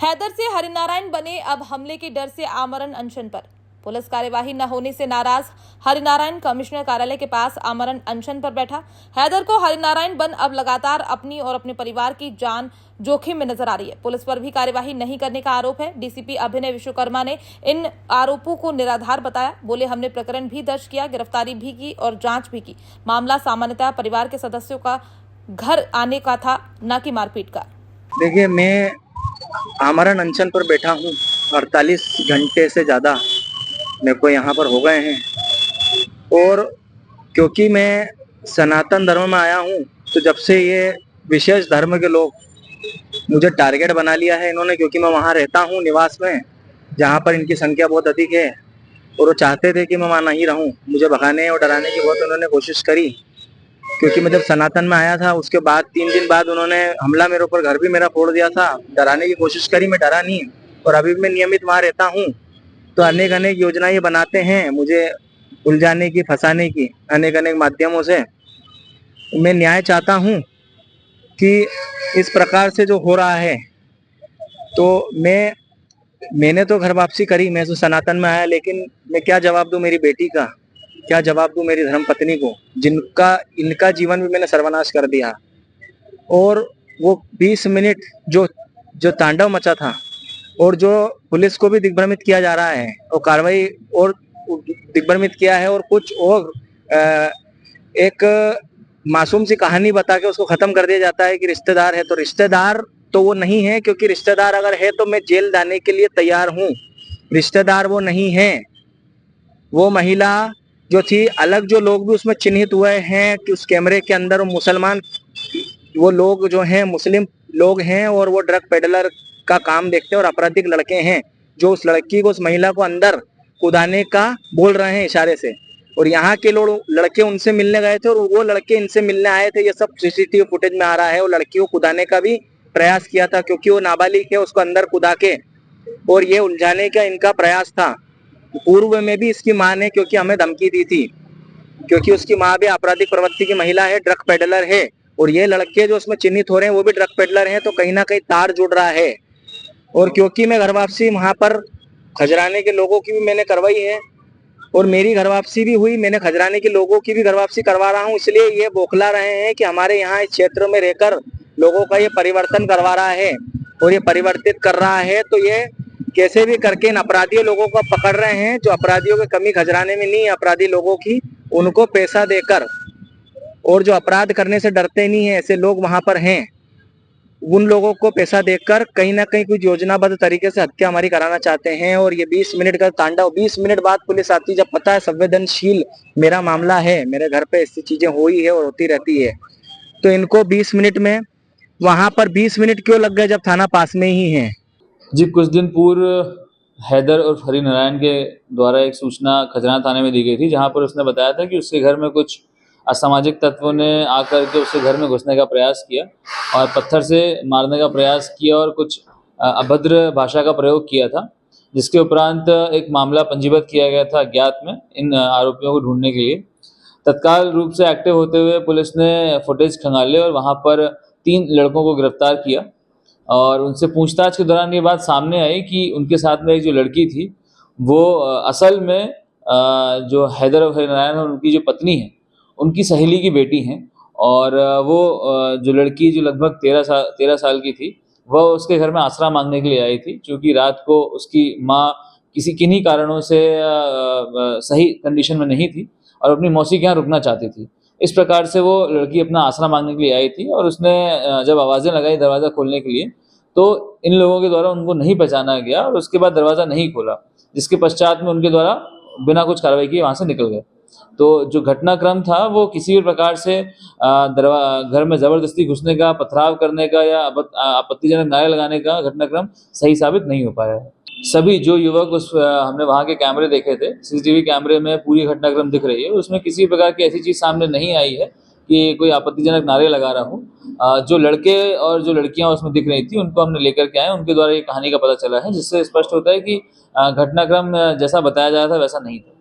हैदर से हरिनारायण बने अब हमले के डर से आमरण अनशन पर। पुलिस कार्यवाही न होने से नाराज हरिनारायण कमिश्नर कार्यालय के पास आमरण अनशन पर बैठा। हैदर को हरिनारायण बन अब लगातार अपनी और अपने परिवार की जान जोखिम में नजर आ रही है। पुलिस पर भी कार्यवाही नहीं करने का आरोप है। डीसीपी अभिनय विश्वकर्मा ने इन आरोपों को निराधार बताया। बोले, हमने प्रकरण भी दर्ज किया, गिरफ्तारी भी की और जांच भी की। मामला सामान्यतः परिवार के सदस्यों का घर आने का था, न कि मारपीट का। देखिए, मैं आमरण अनशन पर बैठा हूँ। 48 घंटे से ज़्यादा मेरे को यहाँ पर हो गए हैं, और क्योंकि मैं सनातन धर्म में आया हूँ, तो जब से ये विशेष धर्म के लोग मुझे टारगेट बना लिया है इन्होंने, क्योंकि मैं वहाँ रहता हूँ निवास में, जहाँ पर इनकी संख्या बहुत अधिक है, और वो चाहते थे कि मैं वहाँ नहीं रहूँ। मुझे भगाने और डराने की बहुत उन्होंने कोशिश करी, क्योंकि मैं जब सनातन में आया था उसके बाद 3 दिन बाद उन्होंने हमला मेरे ऊपर, घर भी मेरा फोड़ दिया था। डराने की कोशिश करी, मैं डरा नहीं, और अभी भी मैं नियमित वहाँ रहता हूँ। तो अनेक अनेक योजनाएं बनाते हैं मुझे उलझाने की, फंसाने की, अनेक अनेक माध्यमों से। मैं न्याय चाहता हूँ कि इस प्रकार से जो हो रहा है, तो मैंने तो घर वापसी करी, मैं तो सनातन में आया, लेकिन मैं क्या जवाब दूं मेरी बेटी का, क्या जवाब दूं मेरी धर्म पत्नी को, इनका जीवन भी मैंने सर्वनाश कर दिया। और वो 20 मिनट जो जो तांडव मचा था, और जो पुलिस को भी दिग्भ्रमित किया जा रहा है, और कार्रवाई और दिग्भ्रमित किया है, और कुछ और एक मासूम सी कहानी बता के उसको खत्म कर दिया जाता है कि रिश्तेदार है। तो रिश्तेदार तो वो नहीं है, क्योंकि रिश्तेदार अगर है तो मैं जेल जाने के लिए तैयार हूँ। रिश्तेदार वो नहीं है। वो महिला जो थी, अलग जो लोग भी उसमें चिन्हित हुए हैं कि उस कैमरे के अंदर मुसलमान, वो लोग जो हैं मुस्लिम लोग हैं, और वो ड्रग पेडलर का काम देखते हैं और आपराधिक लड़के हैं, जो उस लड़की को, उस महिला को अंदर कूदाने का बोल रहे हैं इशारे से। और यहाँ के लोग, लड़के उनसे मिलने गए थे और वो लड़के इनसे मिलने आए थे। ये सब सीसीटीवी फुटेज में आ रहा है। वो लड़की को कूदाने का भी प्रयास किया था, क्योंकि वो नाबालिग है, उसको अंदर कूदा के और ये उलझाने का इनका प्रयास था। पूर्व में भी इसकी मां ने, क्योंकि हमें धमकी दी थी, क्योंकि उसकी माँ भी आपराधिक प्रवृत्ति की महिला है, ड्रग पेडलर है, और ये लड़के जो उसमें चिन्हित हो रहे हैं वो भी ड्रग पेडलर हैं। तो कहीं ना कहीं तार जुड़ रहा है। और क्योंकि मैं घर वापसी वहां पर खजराने के लोगों की भी मैंने करवाई है, और मेरी घर वापसी भी हुई, मैंने खजराने के लोगों की भी घर वापसी करवा रहा हूँ, इसलिए ये बौखला रहे हैं कि हमारे यहाँ इस क्षेत्र में रहकर लोगों का ये परिवर्तन करवा रहा है और ये परिवर्तित कर रहा है। तो ये कैसे भी करके इन अपराधी लोगों को पकड़ रहे हैं, जो अपराधियों की कमी खजराने में नहीं है, अपराधी लोगों की, उनको पैसा देकर, और जो अपराध करने से डरते नहीं है, ऐसे लोग वहां पर हैं, उन लोगों को पैसा देकर कहीं ना कहीं कुछ योजनाबद्ध तरीके से हत्या हमारी कराना चाहते हैं। और ये 20 मिनट का तांडव, 20 मिनट बाद पुलिस आती, जब पता है संवेदनशील मेरा मामला है, मेरे घर पे ऐसी चीजें हुई है और होती रहती है, तो इनको 20 मिनट में, वहां पर 20 मिनट क्यों लग गए जब थाना पास में ही है। जी, कुछ दिन पूर्व हैदर और हरिनारायण के द्वारा एक सूचना खजराना थाने में दी गई थी, जहां पर उसने बताया था कि उसके घर में कुछ असामाजिक तत्वों ने आकर के उसके घर में घुसने का प्रयास किया और पत्थर से मारने का प्रयास किया और कुछ अभद्र भाषा का प्रयोग किया था, जिसके उपरांत एक मामला पंजीबद्ध किया गया था अज्ञात में इन आरोपियों को ढूंढने के लिए। तत्काल रूप से एक्टिव होते हुए पुलिस ने फुटेज खंगाले और वहाँ पर 3 लड़कों को गिरफ्तार किया, और उनसे पूछताछ के दौरान ये बात सामने आई कि उनके साथ में एक जो लड़की थी, वो असल में जो हैदर और हरिनारायण और उनकी जो पत्नी है, उनकी सहेली की बेटी हैं। और वो जो लड़की जो लगभग 13 साल की थी, वह उसके घर में आसरा मांगने के लिए आई थी, क्योंकि रात को उसकी माँ किन्हीं कारणों से सही कंडीशन में नहीं थी और अपनी मौसी के यहाँ रुकना चाहती थी। इस प्रकार से वो लड़की अपना आसरा मांगने के लिए आई थी, और उसने जब आवाज़ें लगाई दरवाज़ा खोलने के लिए, तो इन लोगों के द्वारा उनको नहीं पहचाना गया और उसके बाद दरवाज़ा नहीं खोला, जिसके पश्चात में उनके द्वारा बिना कुछ कार्रवाई किए वहाँ से निकल गए। तो जो घटनाक्रम था वो किसी भी प्रकार से घर में ज़बरदस्ती घुसने का, पथराव करने का या आपत्तिजनक नारे लगाने का घटनाक्रम सही साबित नहीं हो पाया है। सभी जो युवक हमने वहाँ के कैमरे देखे थे, सीसीटीवी कैमरे में पूरी घटनाक्रम दिख रही है, उसमें किसी प्रकार की ऐसी चीज़ सामने नहीं आई है कि कोई आपत्तिजनक नारे लगा रहा हूँ। जो लड़के और जो लड़कियां उसमें दिख रही थी, उनको हमने लेकर के आए, उनके द्वारा ये कहानी का पता चला है, जिससे स्पष्ट होता है कि घटनाक्रम जैसा बताया जा रहा था वैसा नहीं था।